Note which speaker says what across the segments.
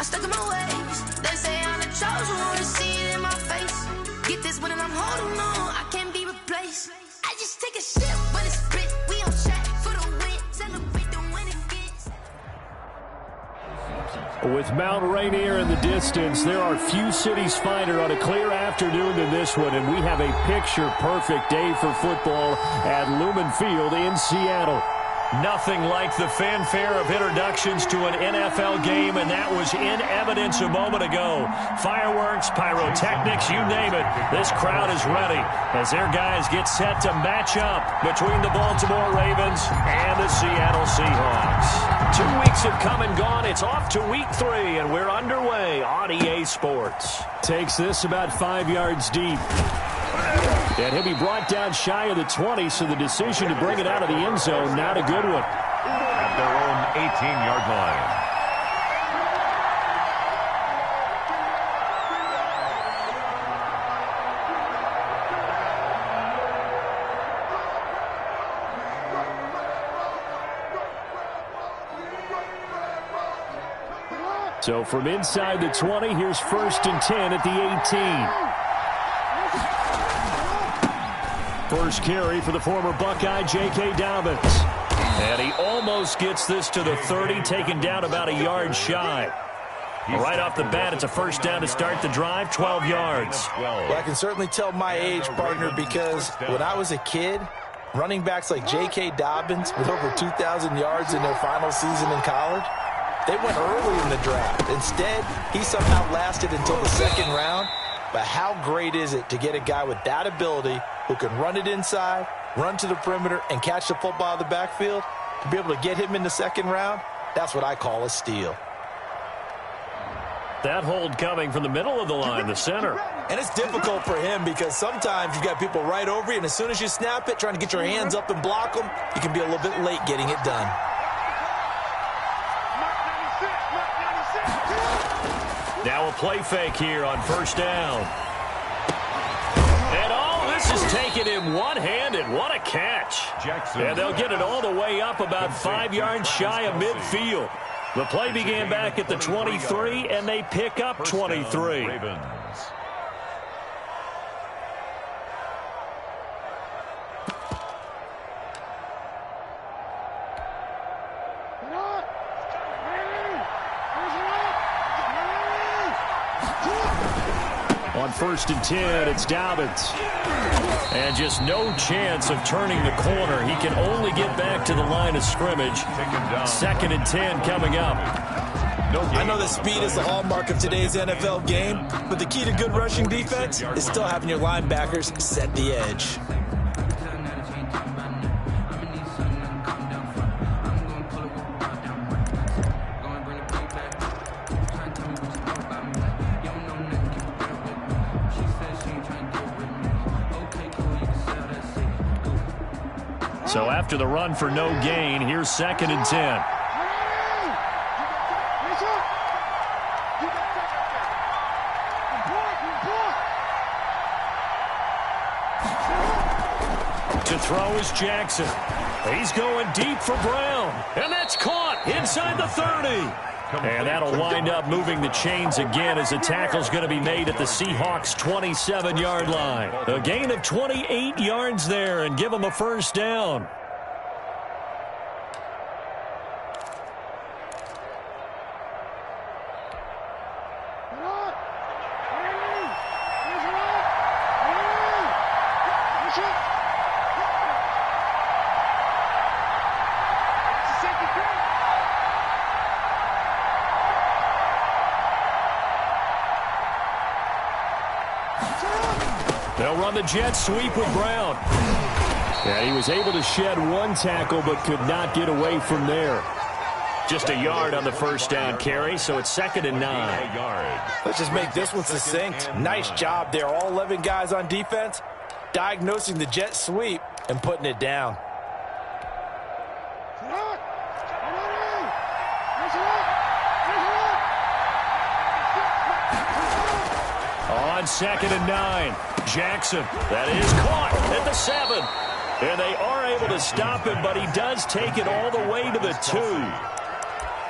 Speaker 1: stuck in my ways. They say I'm the chosen one, see it in my face. Get this, but I'm holding on, I can't be replaced. I just take a sip, but it's split. We on track for the win. Celebrate the win it gets.
Speaker 2: With Mount Rainier in the distance, there are few cities finer on a clear afternoon than this one, and we have a picture-perfect day for football at Lumen Field in Seattle. Nothing like the fanfare of introductions to an NFL game, and that was in evidence a moment ago. Fireworks, pyrotechnics, you name it. This crowd is ready as their guys get set to match up between the Baltimore Ravens and the Seattle Seahawks. 2 weeks have come and gone. It's off to week 3, and we're underway on EA Sports. Takes this about 5 yards deep. And he'll be brought down shy of the 20, so the decision to bring it out of the end zone, not a good one.
Speaker 3: At their own 18-yard line.
Speaker 2: So from inside the 20, here's 1st and 10 at the 18. First carry for the former Buckeye, J.K. Dobbins. And he almost gets this to the 30, taken down about a yard shy. Right off the bat, it's a first down to start the drive, 12 yards.
Speaker 4: Well, I can certainly tell my age, partner, because when I was a kid, running backs like J.K. Dobbins with over 2,000 yards in their final season in college, they went early in the draft. Instead, he somehow lasted until the 2nd round. But how great is it to get a guy with that ability who can run it inside, run to the perimeter, and catch the football out of the backfield? To be able to get him in the 2nd round, that's what I call a steal.
Speaker 2: That hold coming from the middle of the line, the center.
Speaker 4: And it's difficult for him because sometimes you've got people right over you, and as soon as you snap it, trying to get your hands up and block them, you can be a little bit late getting it done.
Speaker 2: Now a play fake here on first down. And all this is taken in one-handed. What a catch. And they'll get it all the way up about 5 yards shy of midfield. The play began back at the 23, and they pick up 23. On 1st and 10, it's Dobbins. And just no chance of turning the corner. He can only get back to the line of scrimmage. 2nd and 10 coming up.
Speaker 4: I know that speed is the hallmark of today's NFL game, but the key to good rushing defense is still having your linebackers set the edge.
Speaker 2: So after the run for no gain, here's 2nd and 10. To throw is Jackson. He's going deep for Brown. And that's caught inside the 30. And that'll wind up moving the chains again as the tackle's going to be made at the Seahawks' 27-yard line. A gain of 28 yards there and give them a first down. They'll run the jet sweep with Brown. And he was able to shed one tackle but could not get away from there. Just a yard on the first down carry, so it's 2nd and 9.
Speaker 4: Let's just make this one succinct. Nice job there, all 11 guys on defense, diagnosing the jet sweep and putting it down.
Speaker 2: On 2nd and 9, Jackson. That is caught at the 7. And they are able to stop him, but he does take it all the way to the 2.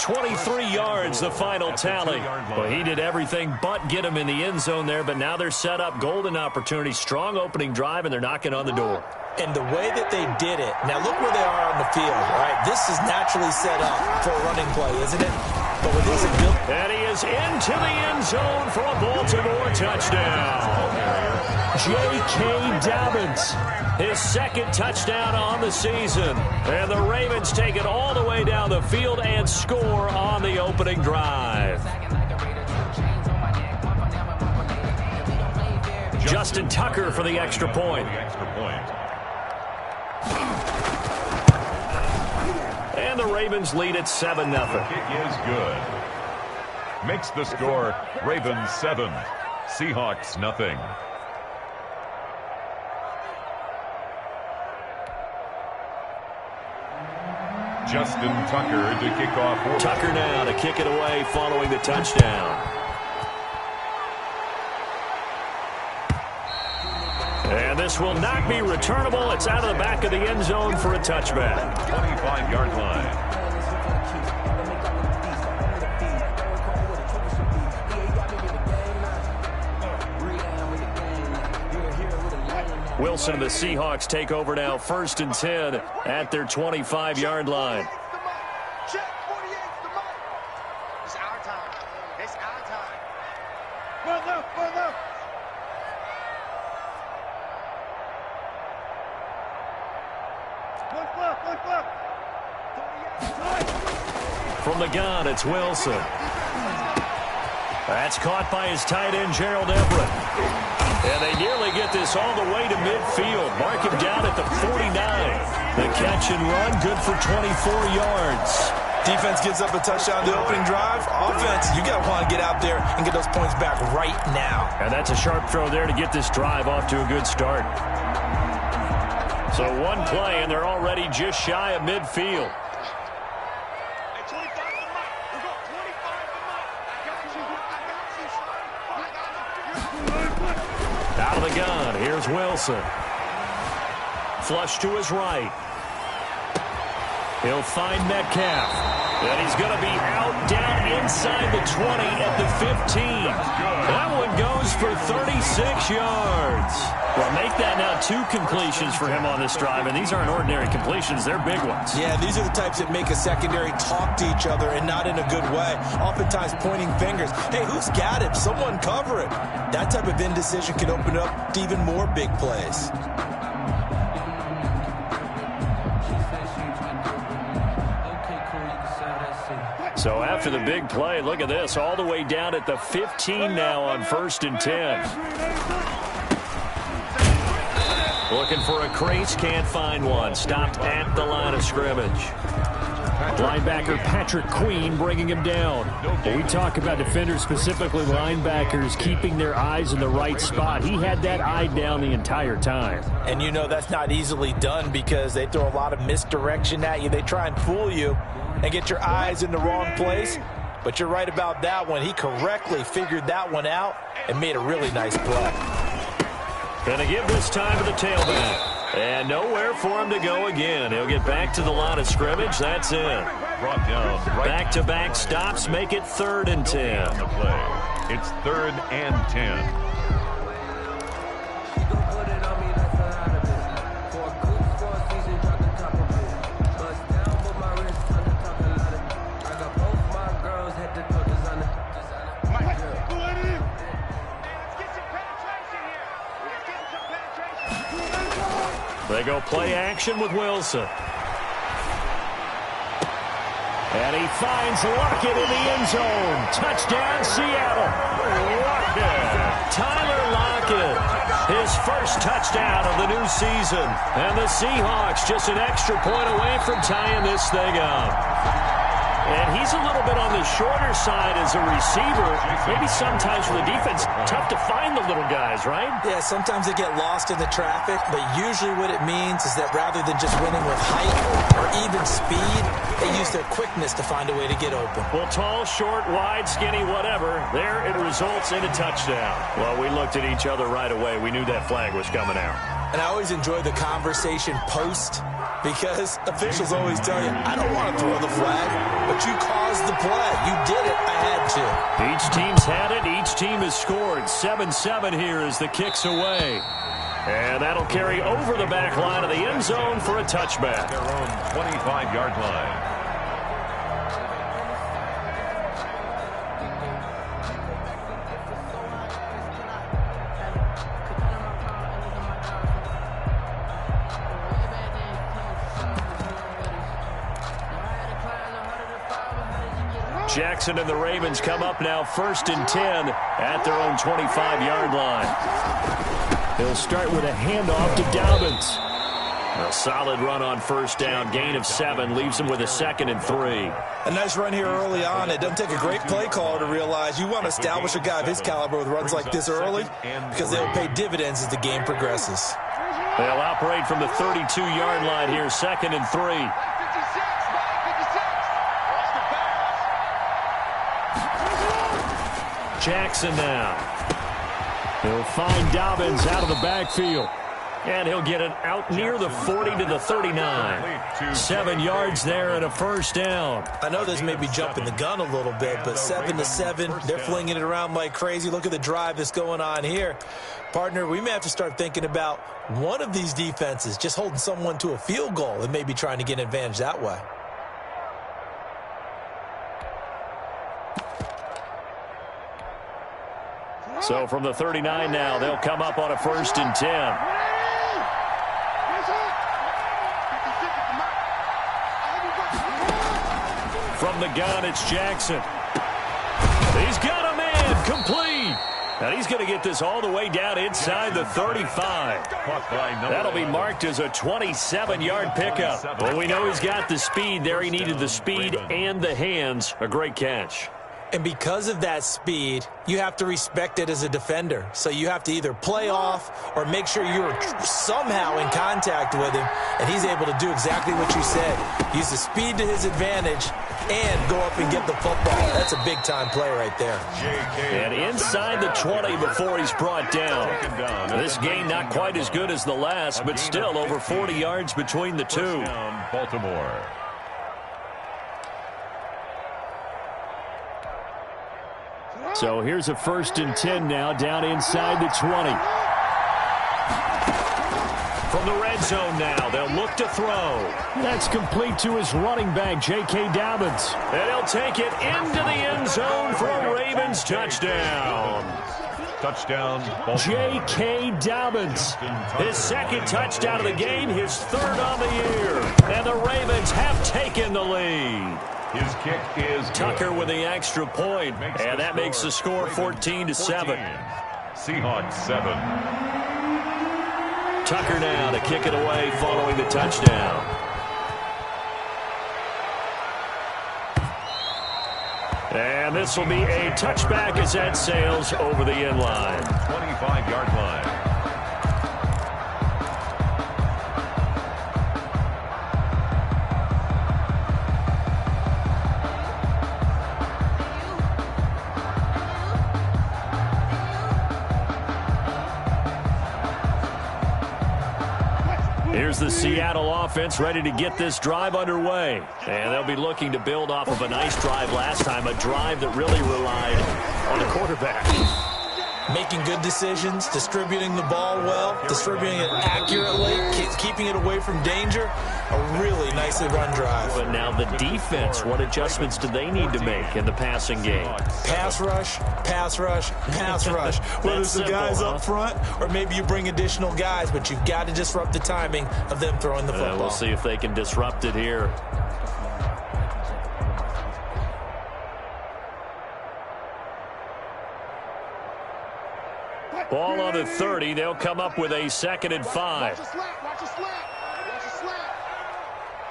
Speaker 2: 23 yards, the final tally. Well, he did everything but get him in the end zone there, but now they're set up. Golden opportunity, strong opening drive, and they're knocking on the door.
Speaker 4: And the way that they did it, now look where they are on the field, all right? This is naturally set up for a running play, isn't it? But with this ability...
Speaker 2: And he is into the end zone for a Baltimore touchdown. J.K. Dobbins, his second touchdown on the season. And the Ravens take it all the way down the field and score on the opening drive. Justin Tucker for the extra point. And the Ravens lead at 7-0.
Speaker 3: Kick is good. Makes the score Ravens 7, Seahawks nothing. Justin Tucker to kick off.
Speaker 2: Tucker now to kick it away following the touchdown. And this will not be returnable. It's out of the back of the end zone for a touchback.
Speaker 3: 25-yard line.
Speaker 2: Wilson and the Seahawks take over now, 1st and 10 at their 25-yard line.
Speaker 5: Check 48's the mark. It's our time. It's our time. One left, one left. One left.
Speaker 2: From the gun, it's Wilson. That's caught by his tight end, Gerald Everett. And they nearly get this all the way to midfield. Mark him down at the 49. The catch and run, good for 24 yards.
Speaker 4: Defense gives up a touchdown to the opening drive. Offense, you got to want to get out there and get those points back right now.
Speaker 2: And that's a sharp throw there to get this drive off to a good start. So one play, and they're already just shy of midfield. Out of the gun, here's Wilson. Flush to his right. He'll find Metcalf. And he's going to be out down inside the 20 at the 15. That one goes for 36 yards. Well, make that now 2 completions for him on this drive, and these aren't ordinary completions. They're big ones.
Speaker 4: Yeah, these are the types that make a secondary talk to each other and not in a good way. Oftentimes pointing fingers. Hey, who's got it? Someone cover it. That type of indecision can open up to even more big plays.
Speaker 2: So after the big play, look at this, all the way down at the 15 now on 1st and 10. Looking for a crease, can't find one. Stopped at the line of scrimmage. Linebacker Patrick Queen bringing him down. When we talk about defenders, specifically linebackers, keeping their eyes in the right spot. He had that eye down the entire time.
Speaker 4: And you know that's not easily done because they throw a lot of misdirection at you. They try and fool you and get your eyes in the wrong place. But you're right about that one. He correctly figured that one out and made a really nice play.
Speaker 2: Gonna give this time to the tailback. And nowhere for him to go again. He'll get back to the line of scrimmage. That's it.
Speaker 3: Brought down right.
Speaker 2: Back-to-back stops make it 3rd and 10.
Speaker 3: On the play. It's 3rd and 10.
Speaker 2: They go play action with Wilson. And he finds Lockett in the end zone. Touchdown, Seattle. Lockett. Tyler Lockett. His first touchdown of the new season. And the Seahawks just an extra point away from tying this thing up. And he's a little bit on the shorter side as a receiver. Maybe sometimes for the defense, tough to find the little guys, right?
Speaker 4: Yeah, sometimes they get lost in the traffic, but usually what it means is that rather than just winning with height or even speed, they use their quickness to find a way to get open.
Speaker 2: Well, tall, short, wide, skinny, whatever, there it results in a touchdown. Well, we looked at each other right away. We knew that flag was coming out.
Speaker 4: And I always enjoy the conversation post because officials always tell you, I don't want to throw the flag, but you caused the play. You did it. I had to.
Speaker 2: Each team's had it. Each team has scored. 7-7 here as the kick's away. And that'll carry over the back line of the end zone for a touchback.
Speaker 3: Their own 25-yard line.
Speaker 2: Jackson and the Ravens come up now 1st and 10 at their own 25-yard line. He'll start with a handoff to Dobbins. A solid run on 1st down. Gain of 7 leaves him with a 2nd and 3.
Speaker 4: A nice run here early on. It doesn't take a great play caller to realize you want to establish a guy of his caliber with runs like this early because they'll pay dividends as the game progresses.
Speaker 2: They'll operate from the 32-yard line here, 2nd and 3. Jackson now. He'll find Dobbins out of the backfield. And he'll get it out near the 40 to the 39. 7 yards there and a 1st down.
Speaker 4: I know this may be jumping the gun a little bit, but 7-7, they're flinging it around like crazy. Look at the drive that's going on here. Partner, we may have to start thinking about one of these defenses just holding someone to a field goal and maybe trying to get an advantage that way.
Speaker 2: So from the 39 now, they'll come up on a 1st and 10. From the gun, it's Jackson. He's got a man complete. And he's going to get this all the way down inside the 35. That'll be marked as a 27-yard pickup. Well, we know he's got the speed there. He needed the speed and the hands. A great catch.
Speaker 4: And because of that speed, you have to respect it as a defender. So you have to either play off or make sure you're somehow in contact with him, and he's able to do exactly what you said. Use the speed to his advantage and go up and get the football. That's a big-time play right there.
Speaker 2: And inside the 20 before he's brought down. This game not quite as good as the last, but still over 40 yards between the two.
Speaker 3: Baltimore.
Speaker 2: So here's a 1st and 10 now down inside the 20. From the red zone now, they'll look to throw. That's complete to his running back, J.K. Dobbins. And he'll take it into the end zone for a Ravens touchdown.
Speaker 3: Touchdown,
Speaker 2: J.K. Dobbins. His 2nd touchdown of the game, his 3rd on the year. And the Ravens have taken the lead.
Speaker 3: His kick is
Speaker 2: Tucker with the extra point, and that makes the score 14-7.
Speaker 3: Seahawks 7.
Speaker 2: Tucker now to kick it away following the touchdown. And this will be a touchback as that sails over the end line.
Speaker 3: 25-yard line.
Speaker 2: Here's the Seattle offense ready to get this drive underway. And they'll be looking to build off of a nice drive last time, a drive that really relied on the quarterback.
Speaker 4: Making good decisions, distributing the ball well, distributing it accurately, keeping it away from danger. A really nicely run drive.
Speaker 2: But now the defense, what adjustments do they need to make in the passing game?
Speaker 4: Pass rush, pass rush, pass rush. Whether it's the guys up front or maybe you bring additional guys, but you've got to disrupt the timing of them throwing the football.
Speaker 2: We'll see if they can disrupt it here. Ball on the 30. They'll come up with a 2nd and 5.
Speaker 5: Watch a slap. Watch a slap. Watch a slap.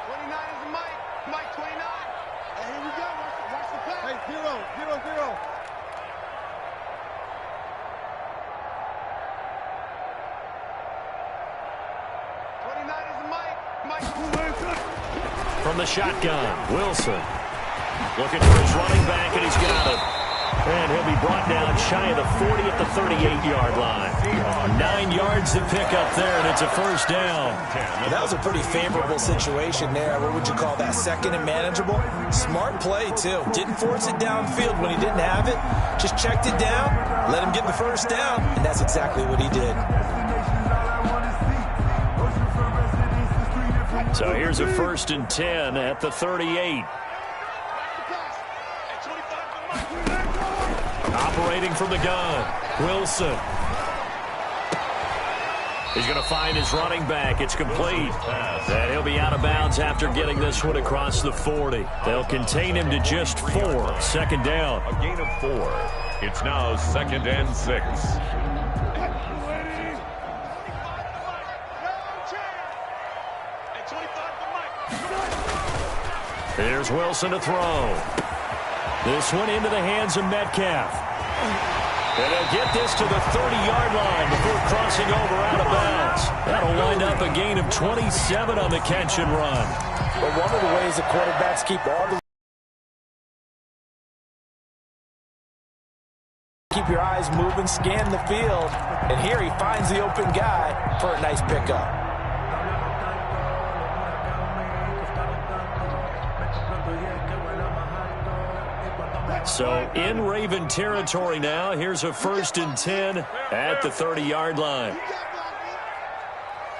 Speaker 5: 29 is the Mike. Mike 29. And here we go. Watch the pass. Hey, 0. 29 is the Mike.
Speaker 2: From the shotgun, Wilson. Looking for his running back, and he's got it. And he'll he'll be brought down shy of the 40 at the 38-yard line. 9 yards to pick up there, and it's a first down.
Speaker 4: That was a pretty favorable situation there. What would you call that? Second and manageable? Smart play, too. Didn't force it downfield when he didn't have it. Just checked it down, let him get the first down, and that's exactly what he did.
Speaker 2: So here's a 1st and 10 at the 38. Operating from the gun, Wilson. He's going to find his running back. It's complete. And he'll be out of bounds after getting this one across the 40. They'll contain him to just 4. 2nd down.
Speaker 3: A gain of 4. It's now 2nd and 6.
Speaker 2: Here's Wilson to throw. This one into the hands of Metcalf. And they'll get this to the 30-yard line before crossing over out of bounds. That'll wind up a gain of 27 on the catch and run.
Speaker 4: But one of the ways the quarterbacks keep your eyes moving, scan the field, and here he finds the open guy for a nice pickup.
Speaker 2: So in Raven territory now. Here's a 1st and 10 at the 30-yard line.
Speaker 5: 29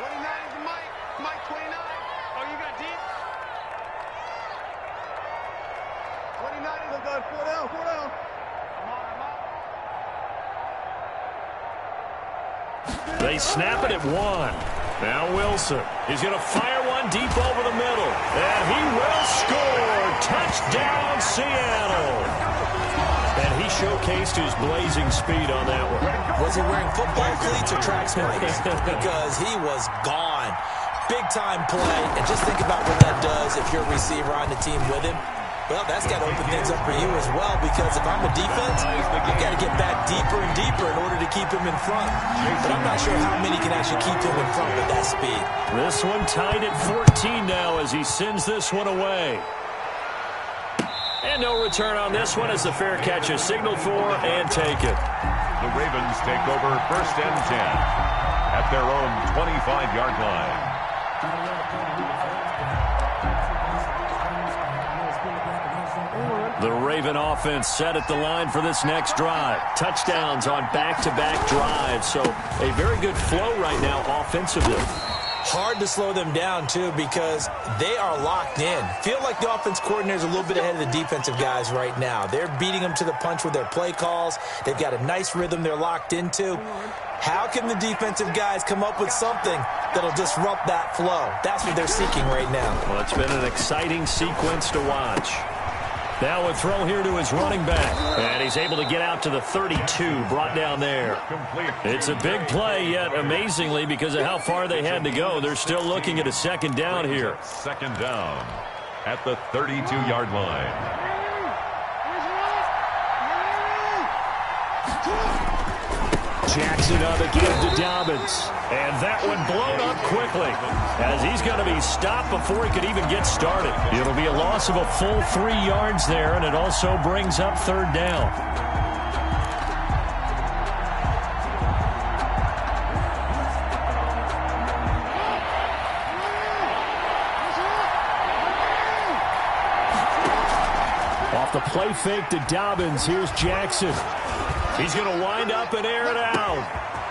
Speaker 5: is the Mike. Mike 29. Oh, you got deep? 29 is the 4 down, 4 down.
Speaker 2: They snap it at 1. Now Wilson. He's going to fire one deep over the middle. And he will score. Touchdown, Seattle. And he showcased his blazing speed on that one.
Speaker 4: Was he wearing football cleats or track spikes? Because he was gone. Big-time play. And just think about what that does if you're a receiver on the team with him. Well, that's got to open things up for you as well, because if I'm a defense, I've got to get back deeper and deeper in order to keep him in front. But I'm not sure how many can actually keep him in front with that speed.
Speaker 2: This one tied at 14 now as he sends this one away. And no return on this one as the fair catch is signaled for and taken.
Speaker 3: The Ravens take over 1st and 10 at their own 25-yard line.
Speaker 2: The Raven offense set at the line for this next drive. Touchdowns on back-to-back drives. So a very good flow right now offensively.
Speaker 4: Hard to slow them down, too, because they are locked in. Feel like the offense coordinator is a little bit ahead of the defensive guys right now. They're beating them to the punch with their play calls. They've got a nice rhythm they're locked into. How can the defensive guys come up with something that'll disrupt that flow? That's what they're seeking right now.
Speaker 2: Well, it's been an exciting sequence to watch. Now a throw here to his running back. And he's able to get out to the 32, brought down there. It's a big play, yet amazingly, because of how far they had to go, they're still looking at a 2nd down here.
Speaker 3: 2nd down at the 32-yard line.
Speaker 2: Jackson on the give to Dobbins. And that one blown up quickly as he's going to be stopped before he could even get started. It'll be a loss of a full 3 yards there, and it also brings up 3rd down. Off the play fake to Dobbins, here's Jackson. He's going to wind up and air it out.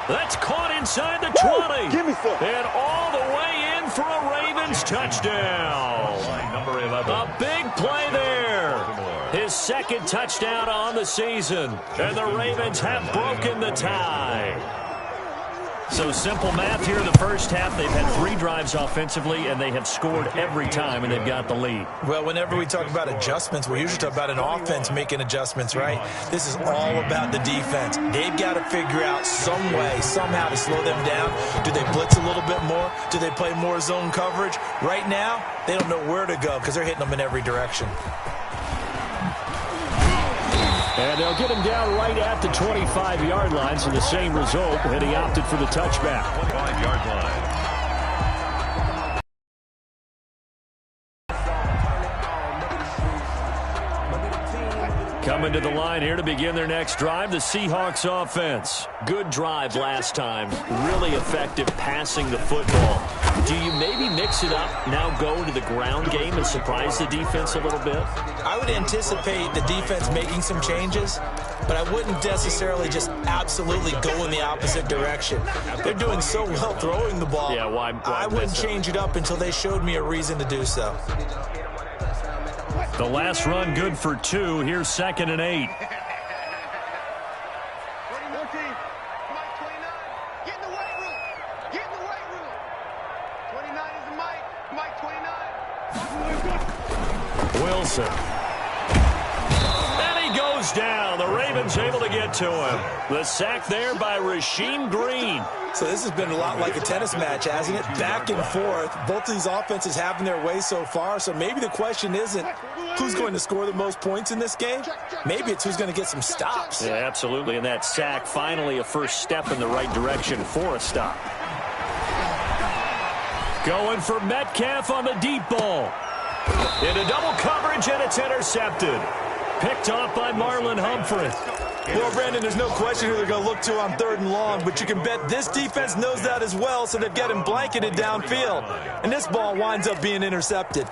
Speaker 2: That's caught inside the 20.
Speaker 5: Give me some.
Speaker 2: And all the way in for a Ravens touchdown.
Speaker 3: Number 11.
Speaker 2: A big play there. His 2nd touchdown on the season. And the Ravens have broken the tie. So simple math here in the first half. They've had 3 drives offensively, and they have scored every time, and they've got the lead.
Speaker 4: Well, whenever we talk about adjustments, we usually talk about an offense making adjustments, right? This is all about the defense. They've got to figure out some way, somehow to slow them down. Do they blitz a little bit more? Do they play more zone coverage? Right now, they don't know where to go because they're hitting them in every direction.
Speaker 2: And they'll get him down right at the 25-yard line, so the same result, and he opted for the touchback.
Speaker 3: 25-yard line.
Speaker 2: Coming to the line here to begin their next drive, the Seahawks offense. Good drive last time. Really effective passing the football. Do you maybe mix it up, now go into the ground game and surprise the defense a little bit?
Speaker 4: I would anticipate the defense making some changes, but I wouldn't necessarily just absolutely go in the opposite direction. They're doing so well throwing the ball.
Speaker 2: Yeah, why
Speaker 4: I wouldn't change it up until they showed me a reason to do so.
Speaker 2: The last run good for 2. Here's 2nd and 8.
Speaker 5: 14. Mike 29. Get in the weight room. Get in the weight room. 29 is the Mike. Mike 29.
Speaker 2: Wilson. And he goes down. The Ravens able to get to him. The sack there by Rasheem Green.
Speaker 4: So this has been a lot like a tennis match, hasn't it? Back and forth. Both of these offenses having their way so far. So maybe the question isn't who's going to score the most points in this game. Maybe it's who's going to get some stops.
Speaker 2: Yeah, absolutely. And that sack, finally a first step in the right direction for a stop. Going for Metcalf on the deep ball. Into double coverage, and it's intercepted. Picked off by Marlon Humphrey.
Speaker 4: Well, Brandon, there's no question who they're going to look to on 3rd and long, but you can bet this defense knows that as well, so they've got him blanketed downfield. And this ball winds up being intercepted.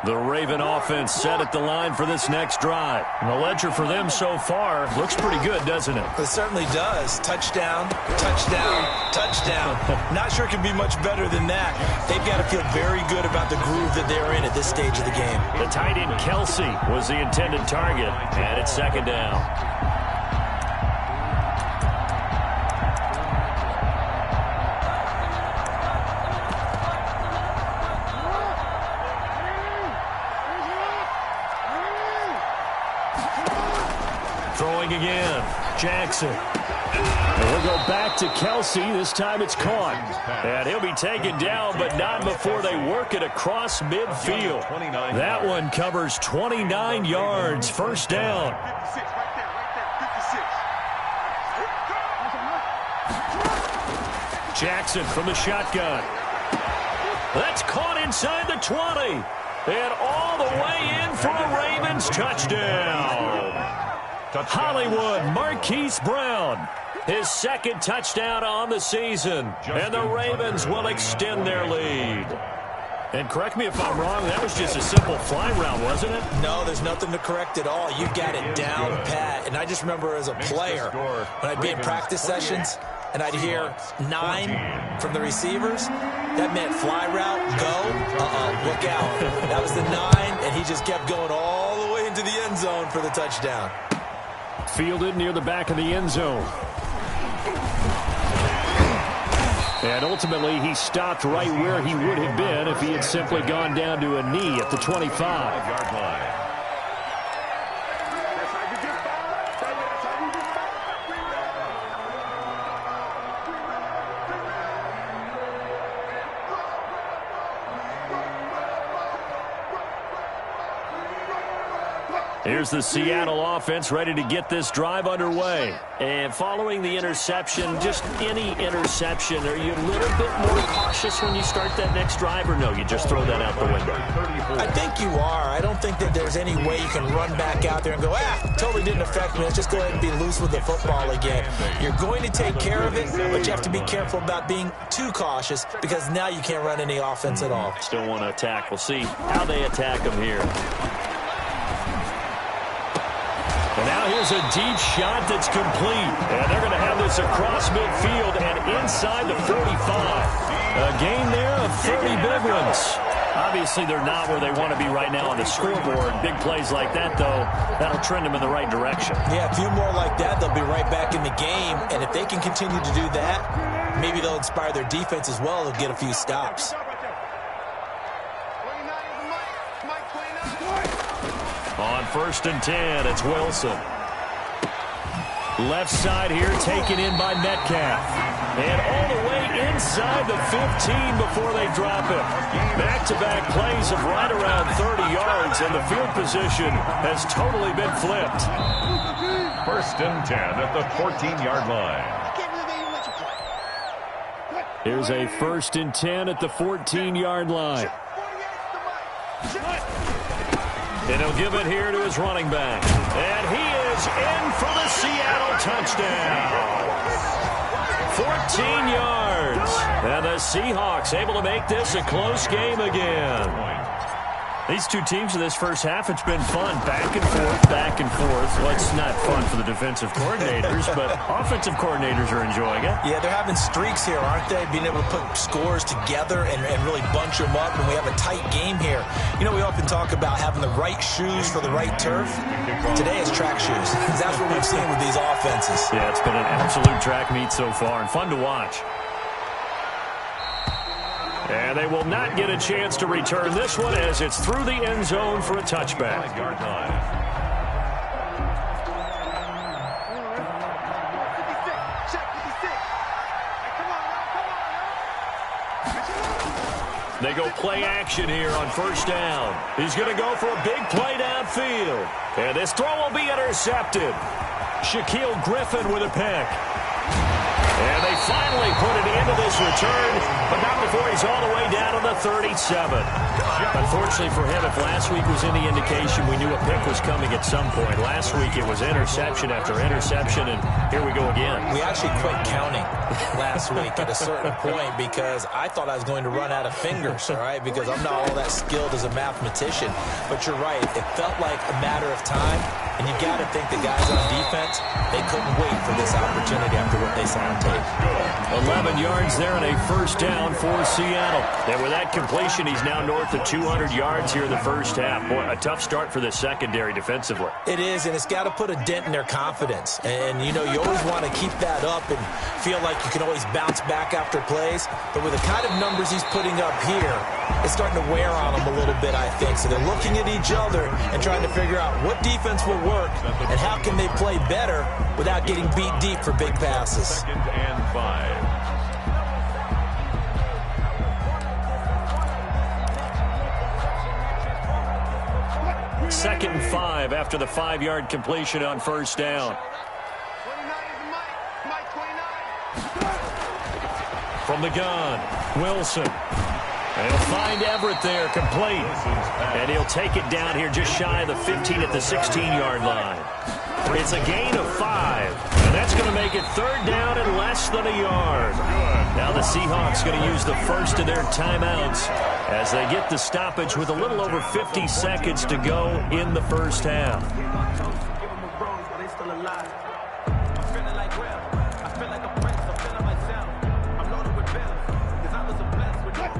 Speaker 2: The Raven offense set at the line for this next drive. And the ledger for them so far looks pretty good, doesn't it?
Speaker 4: It certainly does. Touchdown, touchdown, touchdown. Not sure it can be much better than that. They've got to feel very good about the groove that they're in at this stage of the game.
Speaker 2: The tight end Kelsey was the intended target, and it's 2nd down. Throwing again, Jackson. And we'll go back to Kelsey. This time it's caught. And he'll be taken down, but not before they work it across midfield. That one covers 29 yards. First down. Jackson from the shotgun. That's caught inside the 20. And all the way in for a Ravens touchdown. Hollywood Marquise Brown, his 2nd touchdown on the season, and the Ravens will extend their lead. And correct me if I'm wrong, that was just a simple fly route, wasn't it?
Speaker 4: No, there's nothing to correct at all. You got it down pat. And I just remember as a player, when I'd be in practice sessions, and I'd hear 9 from the receivers, that meant fly route, go, look out. That was the 9, and he just kept going all the way into the end zone for the touchdown.
Speaker 2: Fielded near the back of the end zone. And ultimately, he stopped right where he would have been if he had simply gone down to a knee at the 25-yard line. Here's the Seattle offense ready to get this drive underway. And following the interception, just any interception, are you a little bit more cautious when you start that next drive, or no, you just throw that out the window?
Speaker 4: I think you are. I don't think that there's any way you can run back out there and go, totally didn't affect me. Let's just go ahead and be loose with the football again. You're going to take care of it, but you have to be careful about being too cautious because now you can't run any offense at all.
Speaker 2: Still want to attack. We'll see how they attack them here. And now here's a deep shot that's complete. And they're going to have this across midfield and inside the 45. A gain there of 30 big ones. Obviously, they're not where they want to be right now on the scoreboard. Big plays like that, though, that'll trend them in the right direction.
Speaker 4: Yeah, a few more like that, they'll be right back in the game. And if they can continue to do that, maybe they'll inspire their defense as well. They'll get a few stops.
Speaker 2: On 1st and 10, it's Wilson. Left side here taken in by Metcalf. And all the way inside the 15 before they drop it. Back-to-back plays of right around 30 yards, and the field position has totally been flipped.
Speaker 3: 1st and 10 at the 14-yard line.
Speaker 2: Here's a 1st and 10 at the 14-yard line. And he'll give it here to his running back. And he is in for the Seattle touchdown. 14 yards. And the Seahawks able to make this a close game again. These two teams in this first half, it's been fun. Back and forth, back and forth. Well, it's not fun for the defensive coordinators, but offensive coordinators are enjoying it.
Speaker 4: Yeah, they're having streaks here, aren't they? Being able to put scores together and really bunch them up, and we have a tight game here. You know, we often talk about having the right shoes for the right turf. Today is track shoes. That's what we've seen with these offenses.
Speaker 2: Yeah, it's been an absolute track meet so far, and fun to watch. And they will not get a chance to return this one as it's through the end zone for a touchback. They go play action here on first down. He's going to go for a big play downfield. And this throw will be intercepted. Shaquille Griffin with a pick. And they finally put it into this return, but not before he's all the way down to the 37. Unfortunately for him, if last week was any indication, we knew a pick was coming at some point. Last week it was interception after interception, and here we go again.
Speaker 4: We actually quit counting last week at a certain point because I thought I was going to run out of fingers, all right, because I'm not all that skilled as a mathematician. But you're right, it felt like a matter of time, and you got to think the guys on defense, they couldn't wait for this opportunity after what they saw on tape.
Speaker 2: 11 yards there and a first down for Seattle. And with that completion, he's now north of 200 yards here in the first half. Boy, a tough start for the secondary defensively.
Speaker 4: It is, and it's got to put a dent in their confidence. And, you know, you always want to keep that up and feel like you can always bounce back after plays. But with the kind of numbers he's putting up here, it's starting to wear on them a little bit, I think. So they're looking at each other and trying to figure out what defense will work and how can they play better without getting beat deep for big passes.
Speaker 3: Second and 5.
Speaker 2: Second and 5 after the 5-yard completion on first down.
Speaker 5: 29 is Mike 29.
Speaker 2: From the gun, Wilson. And he'll find Everett there, complete. And he'll take it down here just shy of the 15 at the 16-yard line. It's a gain of 5. And that's going to make it third down and less than a yard. Now the Seahawks going to use the first of their timeouts as they get the stoppage with a little over 50 seconds to go in the first half.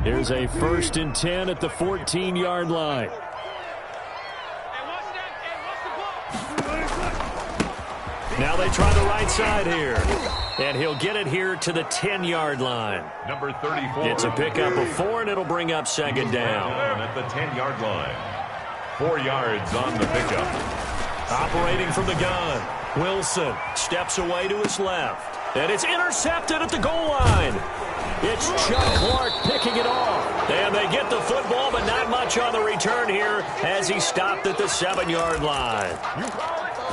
Speaker 2: Here's a 1st and 10 at the 14-yard line. Now they try the right side here. And he'll get it here to the 10-yard line.
Speaker 3: Number 34.
Speaker 2: It's a pickup of 4, and it'll bring up second down.
Speaker 3: At the 10-yard line. 4 yards on the pickup.
Speaker 2: Operating from the gun. Wilson steps away to his left. And it's intercepted at the goal line. It's Chuck Clark picking it off. And they get the football, but not much on the return here as he stopped at the 7-yard line.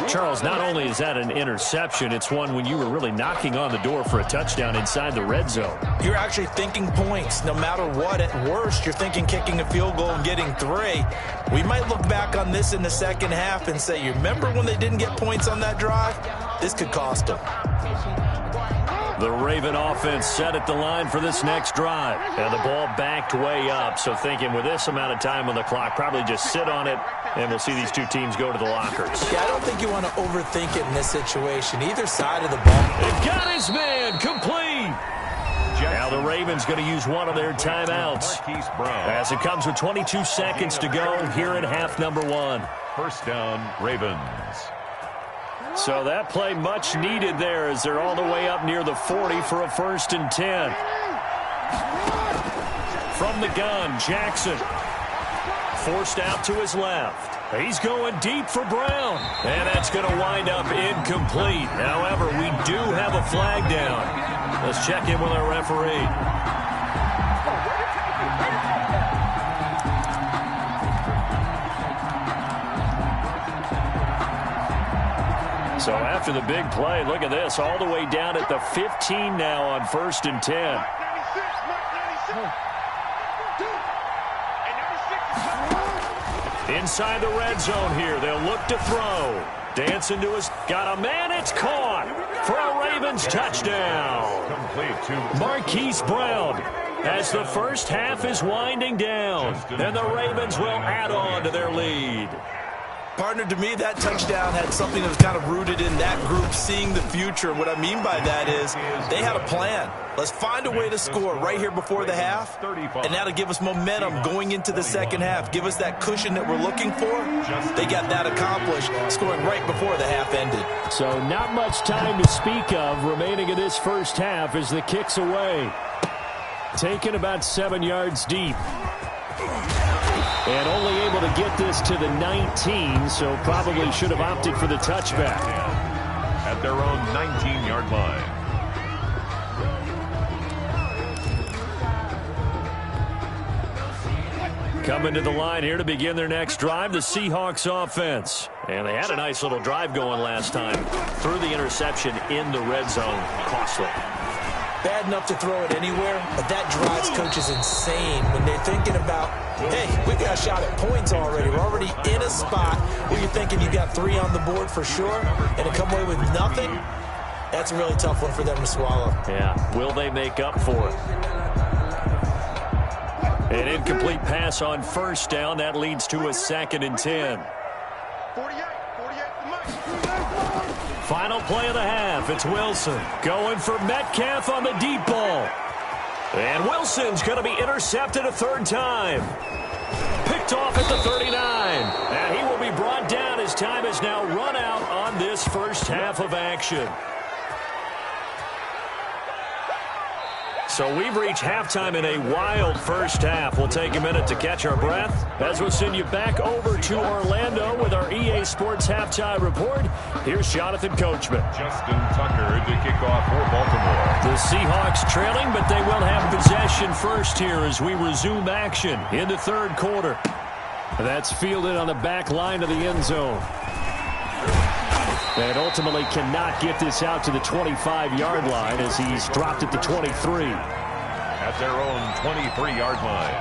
Speaker 2: Charles, not only is that an interception, it's one when you were really knocking on the door for a touchdown inside the red zone.
Speaker 4: You're actually thinking points no matter what. At worst, you're thinking kicking a field goal and getting 3. We might look back on this in the second half and say, you remember when they didn't get points on that drive? This could cost them.
Speaker 2: The Raven offense set at the line for this next drive. And the ball backed way up. So thinking with this amount of time on the clock, probably just sit on it, and we'll see these two teams go to the lockers.
Speaker 4: Yeah, I don't think you want to overthink it in this situation. Either side of the ball.
Speaker 2: They've got his man complete. Now the Ravens going to use one of their timeouts as it comes with 22 seconds to go here at half number 1.
Speaker 3: First down, Ravens.
Speaker 2: So that play much needed there as they're all the way up near the 40 for a 1st and 10. From the gun, Jackson. Forced out to his left. He's going deep for Brown. And that's going to wind up incomplete. However, we do have a flag down. Let's check in with our referee. So after the big play, look at this, all the way down at the 15 now on 1st and 10. Inside the red zone here. They'll look to throw. Dancing to his, got a man, it's caught for a Ravens touchdown.
Speaker 3: Complete to
Speaker 2: Marquise Brown as the first half is winding down, and the Ravens will add on to their lead.
Speaker 4: Partner, to me, that touchdown had something that was kind of rooted in that group seeing the future. What I mean by that is they had a plan. Let's find a way to score right here before the half, and that'll give us momentum going into the second half. Give us that cushion that we're looking for. They got that accomplished, scoring right before the half ended.
Speaker 2: So not much time to speak of remaining in this first half as the kick's away. Taken about 7 yards deep. And only able to get this to the 19, so probably should have opted for the touchback.
Speaker 3: At their own 19-yard line.
Speaker 2: Coming to the line here to begin their next drive, the Seahawks offense. And they had a nice little drive going last time. Threw the interception in the red zone. Costly.
Speaker 4: Bad enough to throw it anywhere, but that drives coaches insane when they're thinking about, hey, we got a shot at points already. We're already in a spot where you're thinking you got 3 on the board for sure, and to come away with nothing, that's a really tough one for them to swallow.
Speaker 2: Yeah, will they make up for it? An incomplete pass on first down. That leads to a 2nd and 10.
Speaker 5: 48.
Speaker 2: Final play of the half. It's Wilson going for Metcalf on the deep ball. And Wilson's going to be intercepted a 3rd time. Picked off at the 39. And he will be brought down as time is now run out on this first half of action. So we've reached halftime in a wild first half. We'll take a minute to catch our breath as we'll send you back over to Orlando with our EA Sports Halftime Report. Here's Jonathan Coachman.
Speaker 3: Justin Tucker to kick off for Baltimore.
Speaker 2: The Seahawks trailing, but they will have possession first here as we resume action in the 3rd quarter. That's fielded on the back line of the end zone. And ultimately cannot get this out to the 25-yard line as he's dropped at the 23.
Speaker 3: At their own 23-yard line.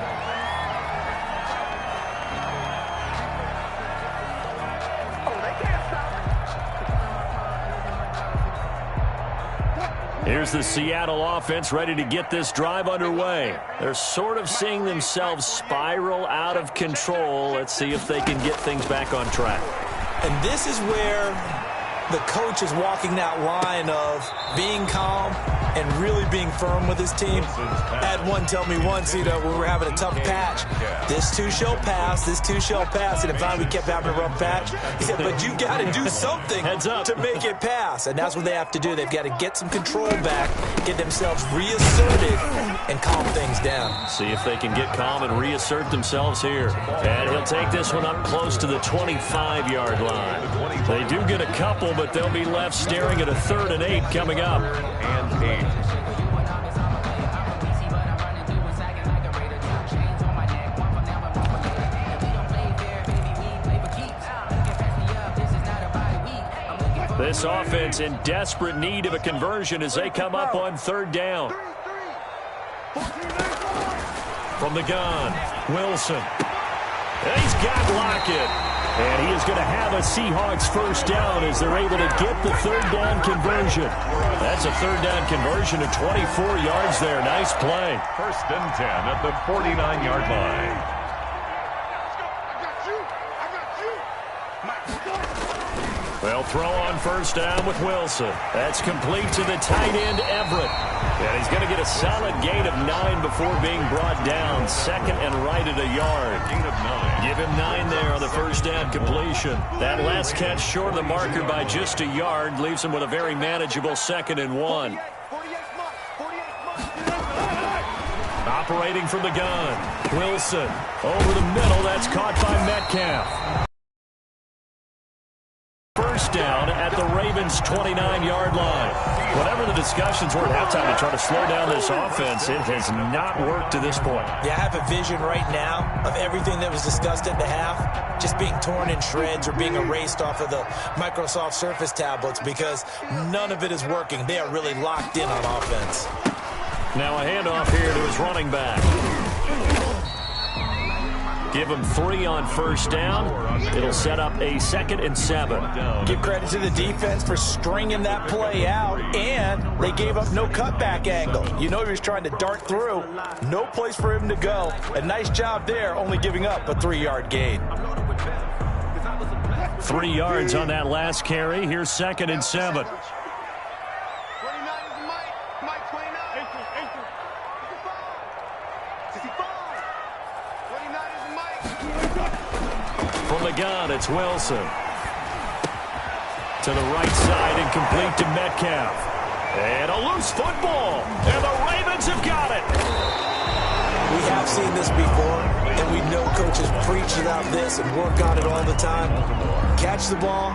Speaker 2: Here's the Seattle offense ready to get this drive underway. They're sort of seeing themselves spiral out of control. Let's see if they can get things back on track.
Speaker 4: And this is where the coach is walking that line of being calm and really being firm with his team. I had one tell me once, when we were having a tough patch, this too shall pass, this too shall pass. And if we kept having a rough patch, he said, but you got to do something to make it pass. And that's what they have to do. They've got to get some control back, get themselves reasserted, and calm things down.
Speaker 2: See if they can get calm and reassert themselves here. And he'll take this one up close to the 25-yard line. They do get a couple, but they'll be left staring at a 3rd and 8 coming up.
Speaker 3: And 8.
Speaker 2: This offense in desperate need of a conversion as they come up on 3rd down. From the gun, Wilson. And he's got Lockett. And he is going to have a Seahawks first down as they're able to get the 3rd down conversion. That's a 3rd down conversion of 24 yards there. Nice play.
Speaker 3: 1st and 10 at the 49-yard line.
Speaker 2: They'll throw on first down with Wilson. That's complete to the tight end, Everett. And he's going to get a solid gain of 9 before being brought down. 2nd and right at a yard.
Speaker 3: Gain of 9.
Speaker 2: Give him 9 there on the first down completion. That last catch short of the marker by just a yard leaves him with a very manageable 2nd and 1. Operating from the gun. Wilson over the middle. That's caught by Metcalf. First down at the Ravens' 29-yard line. Whatever the discussions were at halftime to try to slow down this offense, it has not worked to this point.
Speaker 4: Yeah, I have a vision right now of everything that was discussed at the half just being torn in shreds or being erased off of the Microsoft Surface tablets because none of it is working. They are really locked in on offense.
Speaker 2: Now a handoff here to his running back. Give them 3 on first down. It'll set up a 2nd and 7.
Speaker 4: Give credit to the defense for stringing that play out, and they gave up no cutback angle. You know he was trying to dart through. No place for him to go. A nice job there, only giving up a 3-yard gain.
Speaker 2: 3 yards on that last carry. Here's 2nd and 7.
Speaker 5: 29 is Mike. Mike 29. 65. 29 is Mike.
Speaker 2: From the gun, it's Wilson. To the right side and complete to Metcalf. And a loose football. And the Ravens have got it.
Speaker 4: We have seen this before, and we know coaches preach about this and work on it all the time. Catch the ball.